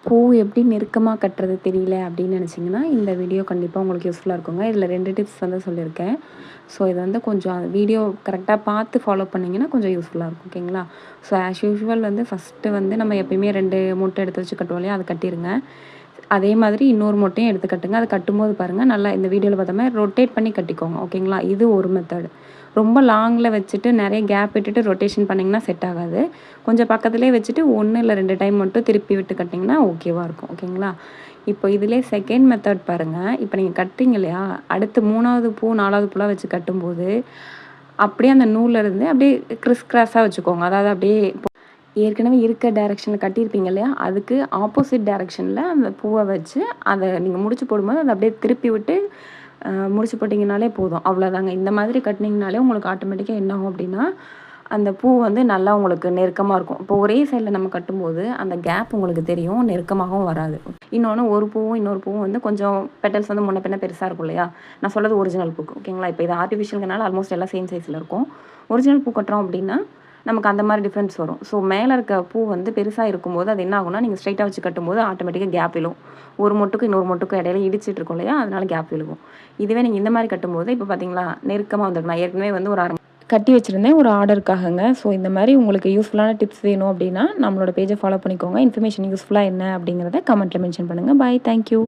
பூ எப்படி நெருக்கமாக கட்டுறது தெரியல அப்படின்னு நினச்சிங்கன்னா இந்த வீடியோ கண்டிப்பாக உங்களுக்கு யூஸ்ஃபுல்லாக இருக்குங்க. இதில் 2 டிப்ஸ் வந்து சொல்லியிருக்கேன். ஸோ இது வந்து கொஞ்சம் வீடியோ கரெக்டாக பார்த்து ஃபாலோ பண்ணிங்கன்னா கொஞ்சம் யூஸ்ஃபுல்லாக இருக்கும். ஓகேங்களா? ஸோ ஆஸ் யூஷுவல் வந்து ஃபஸ்ட்டு வந்து நம்ம எப்பயுமே 2 மூட்டை எடுத்து வச்சு கட்டுவோம் இல்லையா, அதை கட்டிடுங்க. அதே மாதிரி இன்னொரு மூட்டையும் எடுத்து கட்டுங்க. அது கட்டும்போது பாருங்கள், நல்லா இந்த வீடியோவில் பார்த்த மாதிரி ரொட்டேட் பண்ணி கட்டிக்கோங்க. ஓகேங்களா? இது ஒரு மெத்தடு. ரொம்ப லாங்கில் வச்சுட்டு நிறைய கேப் விட்டுட்டு ரொட்டேஷன் பண்ணிங்கன்னா செட் ஆகாது. கொஞ்சம் பக்கத்துலேயே வச்சுட்டு 1 இல்லை 2 டைம் மட்டும் திருப்பி விட்டு கட்டிங்கன்னா ஓகேவாக இருக்கும். ஓகேங்களா? இப்போ இதிலே செகண்ட் மெத்தட் பாருங்கள். இப்போ நீங்கள் கட்டுறீங்க இல்லையா, அடுத்து 3வது பூ 4வது பூலாம் வச்சு கட்டும்போது அப்படியே அந்த நூல்லேருந்து அப்படியே கிராஸாக வச்சுக்கோங்க. அதாவது அப்படியே ஏற்கனவே இருக்க டைரெக்ஷனில் கட்டியிருப்பீங்க இல்லையா, அதுக்கு ஆப்போசிட் டைரெக்ஷனில் அந்த பூவை வச்சு அதை நீங்கள் முடிச்சு போடும்போது அதை அப்படியே திருப்பி விட்டு முடிச்சு போட்டிங்கனாலே போதும். அவ்வளோதாங்க. இந்த மாதிரி கட்டினீங்கனாலே உங்களுக்கு ஆட்டோமேட்டிக்காக என்ன ஆகும் அப்படின்னா, அந்த பூ வந்து நல்லா உங்களுக்கு நெருக்கமாக இருக்கும். இப்போ ஒரே சைடில் நம்ம கட்டும்போது அந்த கேப் உங்களுக்கு தெரியும், நெருக்கமாகவும் வராது. இன்னொன்று ஒரு பூவும் இன்னொரு பூவும் வந்து கொஞ்சம் பெட்டல்ஸ் வந்து முன்ன பின்ன பெருசாக இருக்கும் இல்லையா, நான் சொல்கிறது ஒரிஜினல் பூக்கு. ஓகேங்களா? இப்போ இது ஆர்டிஃபிஷியல்னால ஆல்மோஸ்ட் எல்லாம் சேம் சைஸில் இருக்கும். ஒரிஜினல் பூ கட்டுறோம் அப்படின்னா நமக்கு அந்த மாதிரி டிஃப்ரென்ஸ் வரும். ஸோ மேலே இருக்க பூ வந்து பெருசாக இருக்கும்போது அது என்ன ஆகும்னா, நீங்கள் ஸ்ட்ரைட்டாக வச்சு கட்டும்போது ஆட்டோமேட்டிக்காக கேப் விழும். ஒரு மொட்டுக்கும் இன்னொரு மொட்டுக்கும் இடையில இடிச்சிட்டு இருக்கும் இல்லையா, அதனால கேப் விழுகும். இதுவே நீங்கள் இந்த மாதிரி கட்டும்போது இப்போ பார்த்தீங்களா நெருக்கமாக வந்திருக்கு. நான் ஏற்கனவே வந்து ஒரு கட்டி வச்சுருந்தேன் ஒரு ஆர்டருக்காகங்க. ஸோ இந்த மாதிரி உங்களுக்கு யூஸ்ஃபுல்லான டிப்ஸ் வேணும் அப்படின்னா நம்மளோட பேஜை ஃபாலோ பண்ணிக்கோங்க. இன்ஃபர்மேஷன் யூஸ்ஃபுல்லாக என்ன அப்படிங்கிறத கமெண்ட்டில் மென்ஷன் பண்ணுங்கள். பாய், தேங்க்யூ.